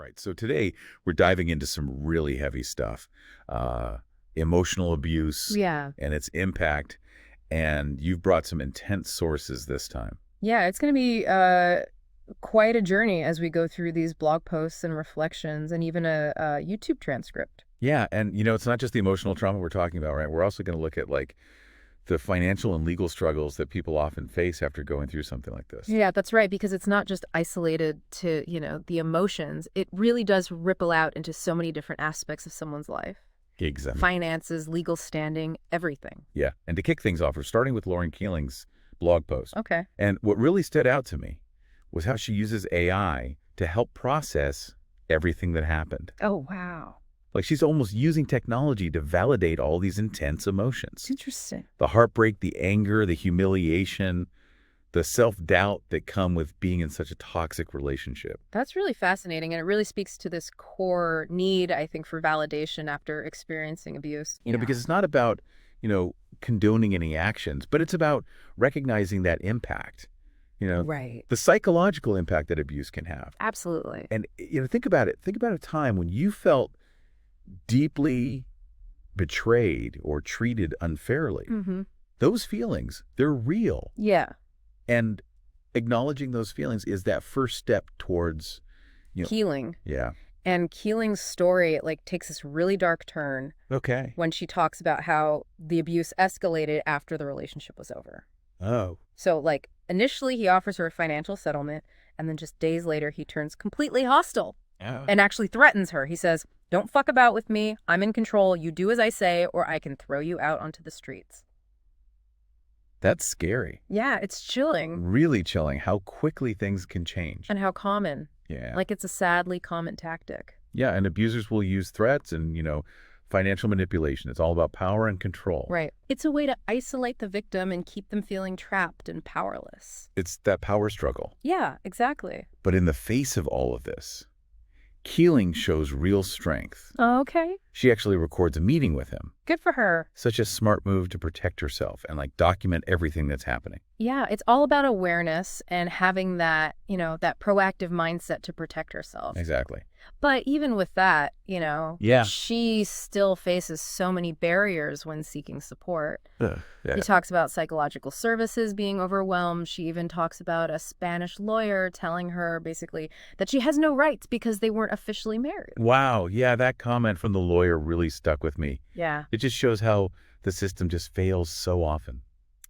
Right. So today we're diving into some really heavy stuff, emotional abuse Yeah. and its impact. And you've brought some intense sources this time. Yeah, it's going to be quite a journey as we go through these blog posts and reflections and even a YouTube transcript. Yeah. And, it's not just the emotional trauma we're talking about, right? We're also going to look at the financial and legal struggles that people often face after going through something like this. Yeah, that's right, because it's not just isolated to, the emotions. It really does ripple out into so many different aspects of someone's life. Exactly. Finances, legal standing, everything. Yeah. And to kick things off, we're starting with Loren Keeling's blog post. Okay. And what really stood out to me was how she uses AI to help process everything that happened. Oh, wow. Like she's almost using technology to validate all these intense emotions. Interesting. The heartbreak, the anger, the humiliation, the self-doubt that come with being in such a toxic relationship. That's really fascinating, and it really speaks to this core need, I think, for validation after experiencing abuse. Because it's not about, condoning any actions, but it's about recognizing that impact. Right. The psychological impact that abuse can have. Absolutely. And, think about it. Think about a time when you felt deeply betrayed or treated unfairly. Mm-hmm. Those feelings, they're real. Yeah. And acknowledging those feelings is that first step towards healing. Yeah. And Keeling's story, takes this really dark turn. Okay. When she talks about how the abuse escalated after the relationship was over. Oh. So, initially he offers her a financial settlement, and then just days later he turns completely hostile. Oh. And actually threatens her. He says, "Don't fuck about with me. I'm in control. You do as I say, or I can throw you out onto the streets." That's scary. Yeah, it's chilling. Really chilling how quickly things can change. And how common. Yeah. It's a sadly common tactic. Yeah, and abusers will use threats and, financial manipulation. It's all about power and control. Right. It's a way to isolate the victim and keep them feeling trapped and powerless. It's that power struggle. Yeah, exactly. But in the face of all of this, Keeling shows real strength. Oh, okay. She actually records a meeting with him. Good for her. Such a smart move to protect herself and document everything that's happening. Yeah, it's all about awareness and having that, that proactive mindset to protect herself. Exactly. But even with that, Yeah. she still faces so many barriers when seeking support. Yeah. He talks about psychological services being overwhelmed. She even talks about a Spanish lawyer telling her basically that she has no rights because they weren't officially married. Wow. Yeah, that comment from the lawyer really stuck with me. Yeah. It just shows how the system just fails so often.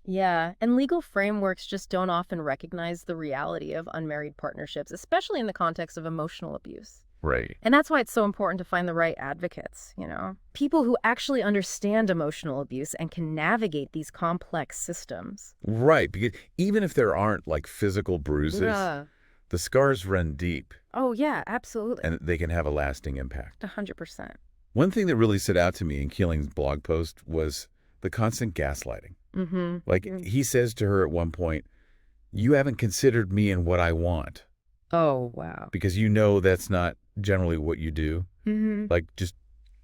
Yeah, and legal frameworks just don't often recognize the reality of unmarried partnerships, especially in the context of emotional abuse. Right. And that's why it's so important to find the right advocates, people who actually understand emotional abuse and can navigate these complex systems. Right, because even if there aren't physical bruises, the scars run deep. Oh, yeah, absolutely. And they can have a lasting impact. 100%. One thing that really stood out to me in Keeling's blog post was the constant gaslighting. Mm-hmm. He says to her at one point, "You haven't considered me and what I want." Oh, wow. Because that's not generally what you do. Mm-hmm. Just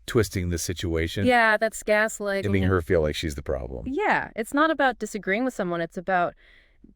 twisting the situation. Yeah, that's gaslighting. Making her feel like she's the problem. Yeah, it's not about disagreeing with someone. It's about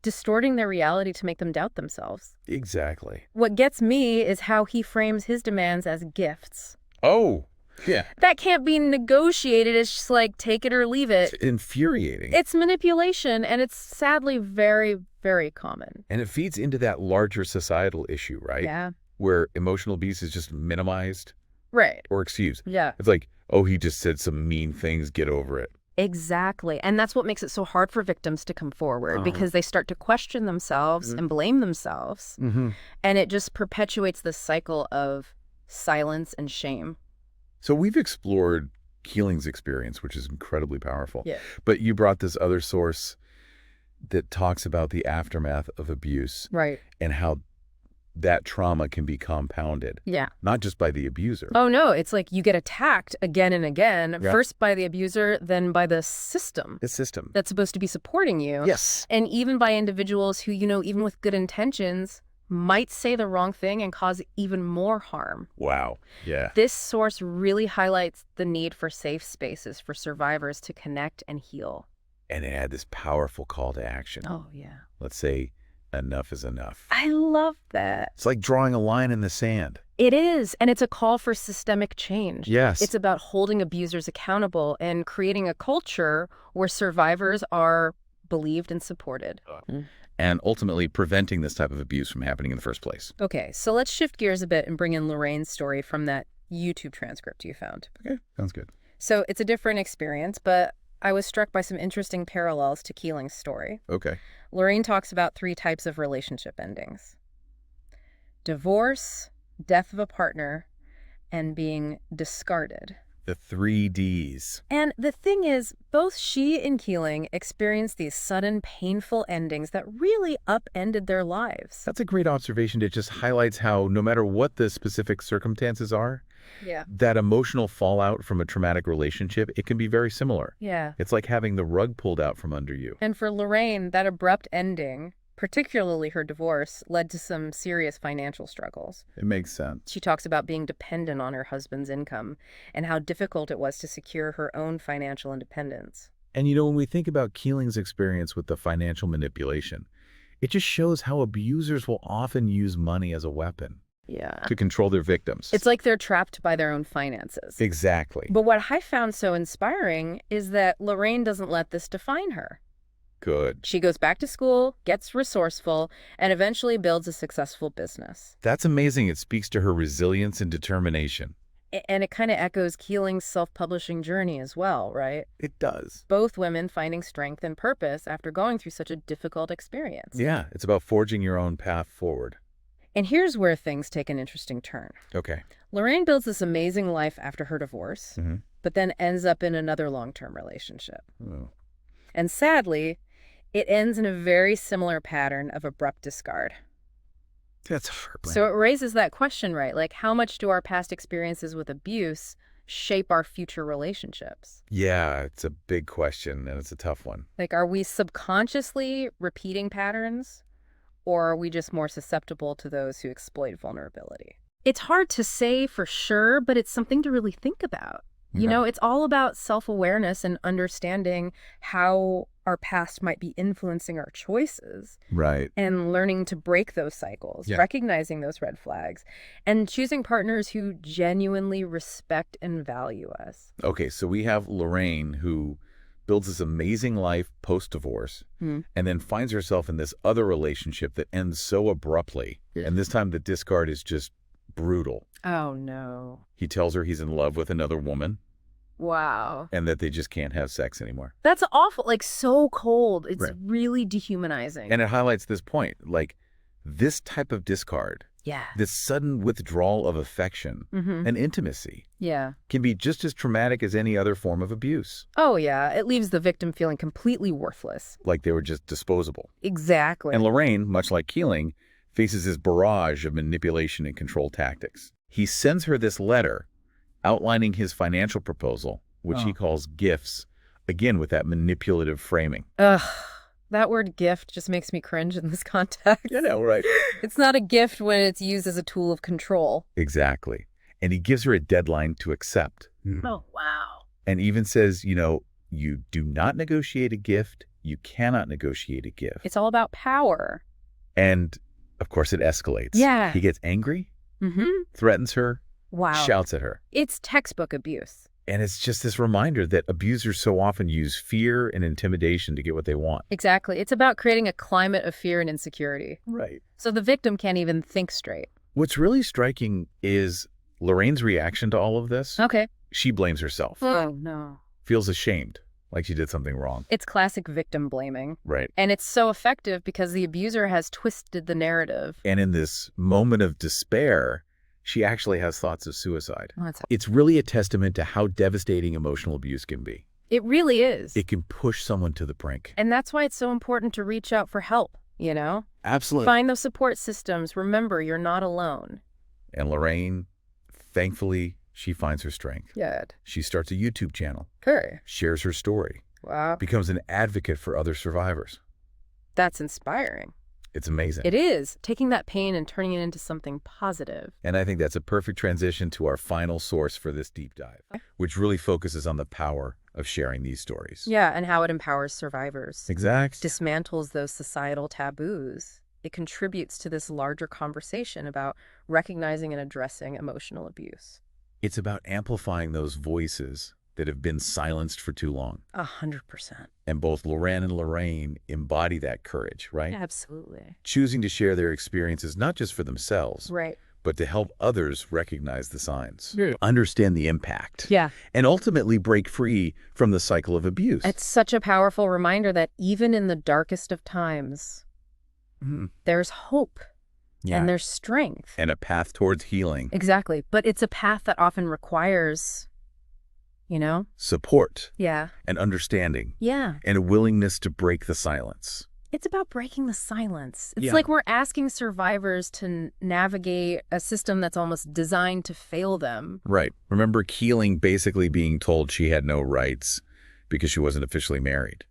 distorting their reality to make them doubt themselves. Exactly. What gets me is how he frames his demands as gifts. Oh, yeah. That can't be negotiated. It's just take it or leave it. It's infuriating. It's manipulation, and it's sadly very, very common. And it feeds into that larger societal issue, right? Yeah. Where emotional abuse is just minimized. Right. Or excused. Yeah. It's he just said some mean things, get over it. Exactly. And that's what makes it so hard for victims to come forward, because they start to question themselves and blame themselves. Mm-hmm. And it just perpetuates this cycle of silence and shame. So we've explored Keeling's experience, which is incredibly powerful. Yeah. But you brought this other source that talks about the aftermath of abuse. Right. And how that trauma can be compounded. Yeah. Not just by the abuser. Oh, no. It's you get attacked again and again, Yeah. first by the abuser, then by the system. The system. That's supposed to be supporting you. Yes. And even by individuals who, even with good intentions, might say the wrong thing and cause even more harm. Wow. Yeah. This source really highlights the need for safe spaces for survivors to connect and heal. And it had this powerful call to action. Oh, yeah. Let's say enough is enough. I love that. It's like drawing a line in the sand. It is, and it's a call for systemic change. Yes. It's about holding abusers accountable and creating a culture where survivors are believed and supported. And ultimately preventing this type of abuse from happening in the first place. Okay, so let's shift gears a bit and bring in Lorraine's story from that YouTube transcript you found. Okay, sounds good. So it's a different experience, but I was struck by some interesting parallels to Keeling's story. Okay. Loraine talks about 3 types of relationship endings: divorce, death of a partner, and being discarded. The 3 Ds. And the thing is, both she and Keeling experienced these sudden, painful endings that really upended their lives. That's a great observation. It just highlights how no matter what the specific circumstances are, Yeah. that emotional fallout from a traumatic relationship, it can be very similar. Yeah. It's like having the rug pulled out from under you. And for Loraine, that abrupt ending, particularly her divorce, led to some serious financial struggles. It makes sense. She talks about being dependent on her husband's income and how difficult it was to secure her own financial independence. And when we think about Keeling's experience with the financial manipulation, it just shows how abusers will often use money as a weapon Yeah. to control their victims. It's like they're trapped by their own finances. Exactly. But what I found so inspiring is that Loraine doesn't let this define her. Good. She goes back to school, gets resourceful, and eventually builds a successful business. That's amazing. It speaks to her resilience and determination. And it kind of echoes Keeling's self-publishing journey as well, right? It does. Both women finding strength and purpose after going through such a difficult experience. Yeah, it's about forging your own path forward. And here's where things take an interesting turn. Okay. Loraine builds this amazing life after her divorce, but then ends up in another long-term relationship. Oh. And sadly, it ends in a very similar pattern of abrupt discard. That's heartbreaking. So it raises that question, right? Like, how much do our past experiences with abuse shape our future relationships? Yeah, it's a big question, and it's a tough one. Like, are we subconsciously repeating patterns, or are we just more susceptible to those who exploit vulnerability? It's hard to say for sure, but it's something to really think about. You know, it's all about self-awareness and understanding how our past might be influencing our choices. Right. And learning to break those cycles, recognizing those red flags, and choosing partners who genuinely respect and value us. Okay, so we have Loraine, who builds this amazing life post-divorce, and then finds herself in this other relationship that ends so abruptly. And this time the discard is just brutal. Oh, no. He tells her he's in love with another woman. Wow. And that they just can't have sex anymore. That's awful. Like, so cold. It's really dehumanizing. And it highlights this point. Like, this type of discard, this sudden withdrawal of affection and intimacy can be just as traumatic as any other form of abuse. Oh, yeah. It leaves the victim feeling completely worthless. Like they were just disposable. Exactly. And Loraine, much like Keeling, faces this barrage of manipulation and control tactics. He sends her this letter outlining his financial proposal, which he calls gifts, again with that manipulative framing. Ugh, that word gift just makes me cringe in this context. I know, right? It's not a gift when it's used as a tool of control. Exactly. And he gives her a deadline to accept. Oh, wow. And even says, you do not negotiate a gift. You cannot negotiate a gift. It's all about power. And, of course, it escalates. Yeah. He gets angry, threatens her, shouts at her. It's textbook abuse. And it's just this reminder that abusers so often use fear and intimidation to get what they want. Exactly. It's about creating a climate of fear and insecurity. Right. So the victim can't even think straight. What's really striking is Lorraine's reaction to all of this. Okay. She blames herself. Oh, no. Feels ashamed, like she did something wrong. It's classic victim blaming. Right. And it's so effective because the abuser has twisted the narrative. And in this moment of despair, she actually has thoughts of suicide. Oh, it's really a testament to how devastating emotional abuse can be. It really is. It can push someone to the brink. And that's why it's so important to reach out for help, Absolutely. Find those support systems. Remember, you're not alone. And Loraine, thankfully, she finds her strength. Yeah. She starts a YouTube channel. Okay. Shares her story. Wow. Becomes an advocate for other survivors. That's inspiring. It's amazing. It is. Taking that pain and turning it into something positive. And I think that's a perfect transition to our final source for this deep dive, which really focuses on the power of sharing these stories. Yeah, and how it empowers survivors. Exactly. Dismantles those societal taboos. It contributes to this larger conversation about recognizing and addressing emotional abuse. It's about amplifying those voices that have been silenced for too long. 100%. And both Loren and Loraine embody that courage, right? Absolutely. Choosing to share their experiences not just for themselves, Right. but to help others recognize the signs, understand the impact, Yeah. and ultimately break free from the cycle of abuse. It's such a powerful reminder that even in the darkest of times, there's hope and there's strength. And a path towards healing. Exactly. But it's a path that often requires, Support. Yeah. And understanding. Yeah. And a willingness to break the silence. It's about breaking the silence. It's Yeah. like we're asking survivors to navigate a system that's almost designed to fail them. Right. Remember Keeling basically being told she had no rights because she wasn't officially married.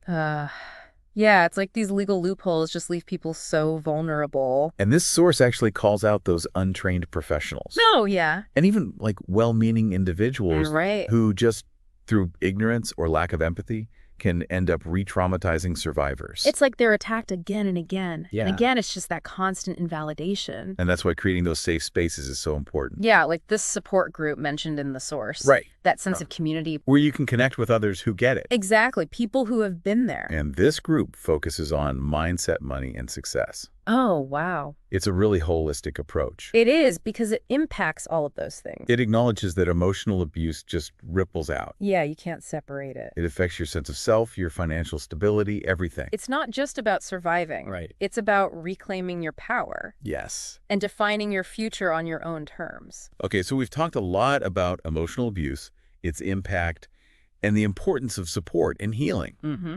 Yeah, it's like these legal loopholes just leave people so vulnerable. And this source actually calls out those untrained professionals. Oh, yeah. And even like well-meaning individuals Right. who just through ignorance or lack of empathy can end up re-traumatizing survivors. It's like they're attacked again and again. Yeah. And again, it's just that constant invalidation. And that's why creating those safe spaces is so important. Yeah, like this support group mentioned in the source. Right. That sense of community. Where you can connect with others who get it. Exactly. People who have been there. And this group focuses on mindset, money, and success. Oh, wow. It's a really holistic approach. It is, because it impacts all of those things. It acknowledges that emotional abuse just ripples out. Yeah, you can't separate it. It affects your sense of self, your financial stability, everything. It's not just about surviving. Right. It's about reclaiming your power Yes. and defining your future on your own terms. Okay, so we've talked a lot about emotional abuse, its impact, and the importance of support and healing. Mm-hmm.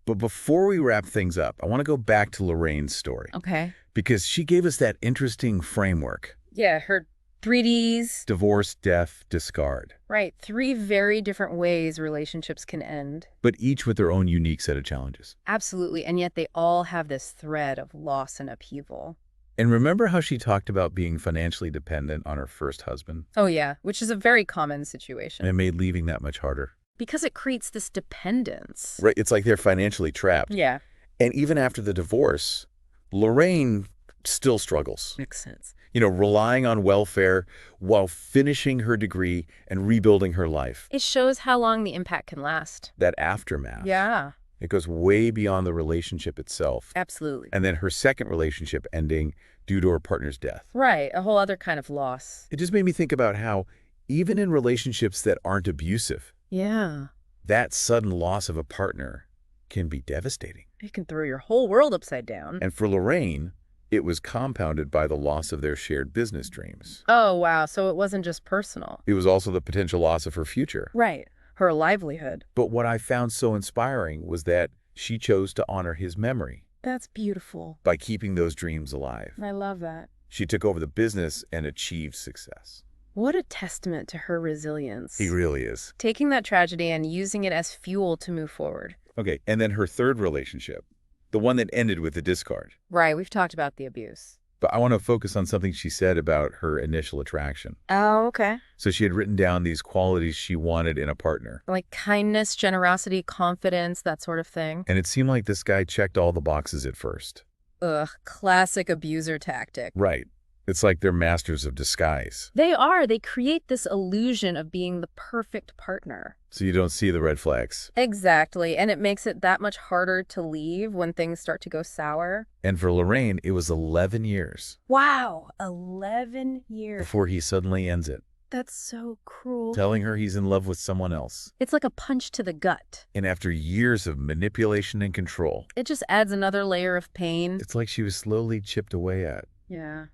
But before we wrap things up, I want to go back to Lorraine's story. Okay. Because she gave us that interesting framework. Yeah, her 3Ds. Divorce, death, discard. Right. 3 very different ways relationships can end. But each with their own unique set of challenges. Absolutely. And yet they all have this thread of loss and upheaval. And remember how she talked about being financially dependent on her first husband? Oh, yeah, which is a very common situation. And it made leaving that much harder. Because it creates this dependence. Right, it's like they're financially trapped. Yeah. And even after the divorce, Loraine still struggles. Makes sense. Relying on welfare while finishing her degree and rebuilding her life. It shows how long the impact can last. That aftermath. Yeah. It goes way beyond the relationship itself. Absolutely. And then her second relationship ending due to her partner's death. Right. A whole other kind of loss. It just made me think about how even in relationships that aren't abusive, Yeah. that sudden loss of a partner can be devastating. It can throw your whole world upside down. And for Loraine, it was compounded by the loss of their shared business dreams. Oh, wow. So it wasn't just personal. It was also the potential loss of her future. Right. Her livelihood. But what I found so inspiring was that she chose to honor his memory That's beautiful. by keeping those dreams alive. I love that. She took over the business and achieved success. What a testament to her resilience. He really is. Taking that tragedy and using it as fuel to move forward. Okay, and then her third relationship, the one that ended with the discard. Right. We've talked about the abuse. But I want to focus on something she said about her initial attraction. Oh, okay. So she had written down these qualities she wanted in a partner. Like kindness, generosity, confidence, that sort of thing. And it seemed like this guy checked all the boxes at first. Ugh, classic abuser tactic. Right. It's like they're masters of disguise. They are. They create this illusion of being the perfect partner. So you don't see the red flags. Exactly. And it makes it that much harder to leave when things start to go sour. And for Loraine, it was 11 years Wow. 11 years. before he suddenly ends it, That's so cruel. telling her he's in love with someone else. It's like a punch to the gut. And after years of manipulation and control, It just adds another layer of pain. it's like she was slowly chipped away at Yeah.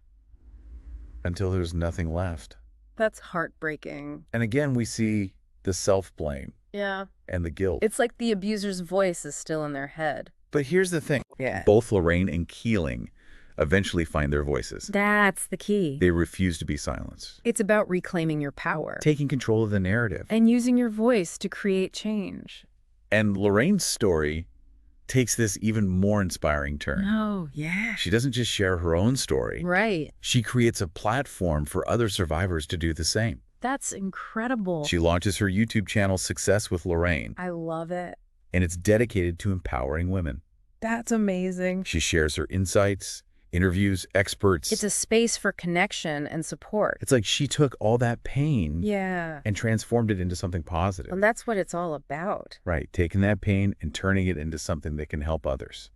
until there's nothing left. That's heartbreaking. And again, we see the self-blame Yeah. and the guilt. It's like the abuser's voice is still in their head. But here's the thing. Yeah. Both Loraine and Keeling eventually find their voices. That's the key. They refuse to be silenced. It's about reclaiming your power. Taking control of the narrative. And using your voice to create change. And Lorraine's story takes this even more inspiring turn. Oh, yeah. She doesn't just share her own story. Right. She creates a platform for other survivors to do the same. That's incredible. She launches her YouTube channel, Success with Loraine, I love it. and it's dedicated to empowering women. That's amazing. She shares her insights, interviews experts. It's a space for connection and support. It's like she took all that pain Yeah. and transformed it into something positive. And that's what it's all about. Right, taking that pain and turning it into something that can help others.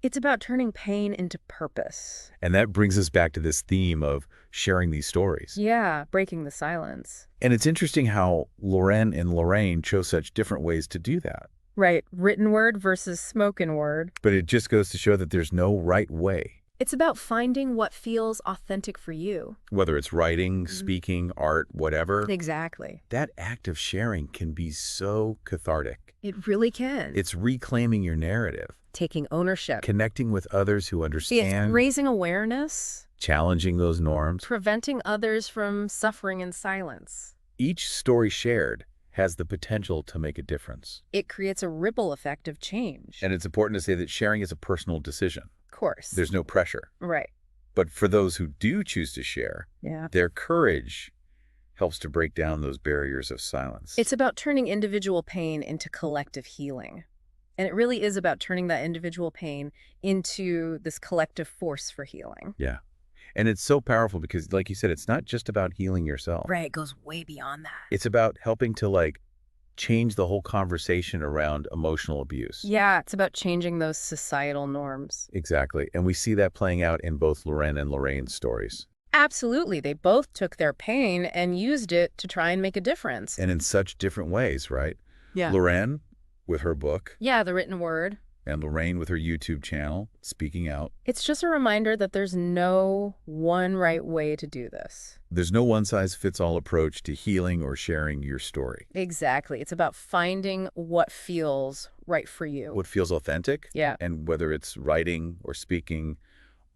It's about turning pain into purpose. And that brings us back to this theme of sharing these stories. Yeah, breaking the silence. And it's interesting how Loren and Loraine chose such different ways to do that. Right, written word versus spoken word. But it just goes to show that there's no right way. It's about finding what feels authentic for you. Whether it's writing, speaking, art, whatever. Exactly. That act of sharing can be so cathartic. It really can. It's reclaiming your narrative. Taking ownership. Connecting with others who understand. It's raising awareness. Challenging those norms. Preventing others from suffering in silence. Each story shared has the potential to make a difference. It creates a ripple effect of change. And it's important to say that sharing is a personal decision. Of course. There's no pressure. Right. But for those who do choose to share, their courage helps to break down those barriers of silence. It's about turning individual pain into collective healing. And it really is about turning that individual pain into this collective force for healing. Yeah. And it's so powerful because, like you said, it's not just about healing yourself. Right, it goes way beyond that. It's about helping to, change the whole conversation around emotional abuse. Yeah, it's about changing those societal norms. Exactly. And we see that playing out in both Loren and Lorraine's stories. Absolutely. They both took their pain and used it to try and make a difference. And in such different ways, right? Yeah. Loren with her book. Yeah, the written word. And Loraine with her YouTube channel, speaking out. It's just a reminder that there's no one right way to do this. There's no one-size-fits-all approach to healing or sharing your story. Exactly. It's about finding what feels right for you. What feels authentic. Yeah. And whether it's writing or speaking,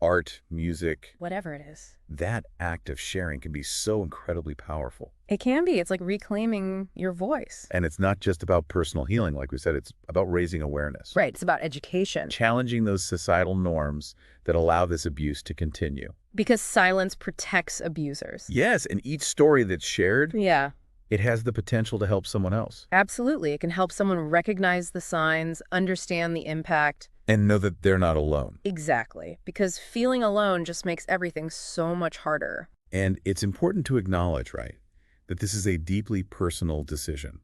art, music. Whatever it is. That act of sharing can be so incredibly powerful. It can be. It's like reclaiming your voice. And it's not just about personal healing. Like we said, it's about raising awareness. Right. It's about education. Challenging those societal norms that allow this abuse to continue. Because silence protects abusers. Yes. And each story that's shared, Yeah. it has the potential to help someone else. Absolutely. It can help someone recognize the signs, understand the impact. And know that they're not alone. Exactly. Because feeling alone just makes everything so much harder. And it's important to acknowledge, right, that this is a deeply personal decision.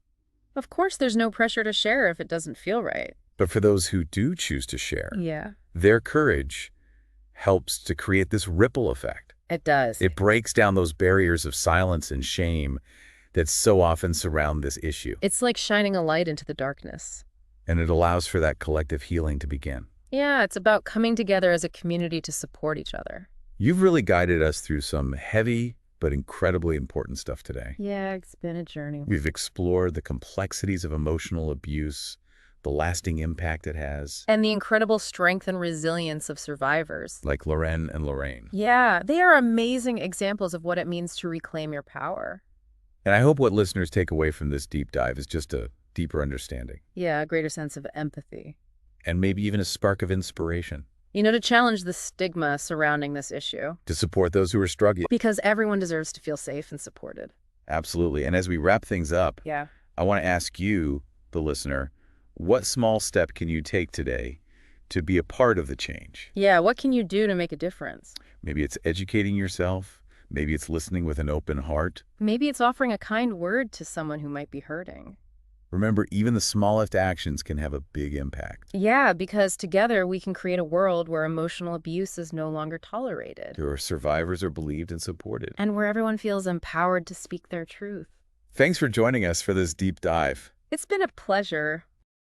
Of course, there's no pressure to share if it doesn't feel right. But for those who do choose to share, Yeah. their courage helps to create this ripple effect. It does. It breaks down those barriers of silence and shame that so often surround this issue. It's like shining a light into the darkness. And it allows for that collective healing to begin. Yeah, it's about coming together as a community to support each other. You've really guided us through some heavy but incredibly important stuff today. Yeah, it's been a journey. We've explored the complexities of emotional abuse, the lasting impact it has. And the incredible strength and resilience of survivors. Like Loren and Loraine. Yeah, they are amazing examples of what it means to reclaim your power. And I hope what listeners take away from this deep dive is just a deeper understanding. Yeah, a greater sense of empathy. And maybe even a spark of inspiration. To challenge the stigma surrounding this issue. To support those who are struggling. Because everyone deserves to feel safe and supported. Absolutely. And as we wrap things up, Yeah. I want to ask you, the listener, what small step can you take today to be a part of the change? Yeah, what can you do to make a difference? Maybe it's educating yourself. Maybe it's listening with an open heart. Maybe it's offering a kind word to someone who might be hurting. Remember, even the smallest actions can have a big impact. Yeah, because together we can create a world where emotional abuse is no longer tolerated. Where survivors are believed and supported. And where everyone feels empowered to speak their truth. Thanks for joining us for this deep dive. It's been a pleasure.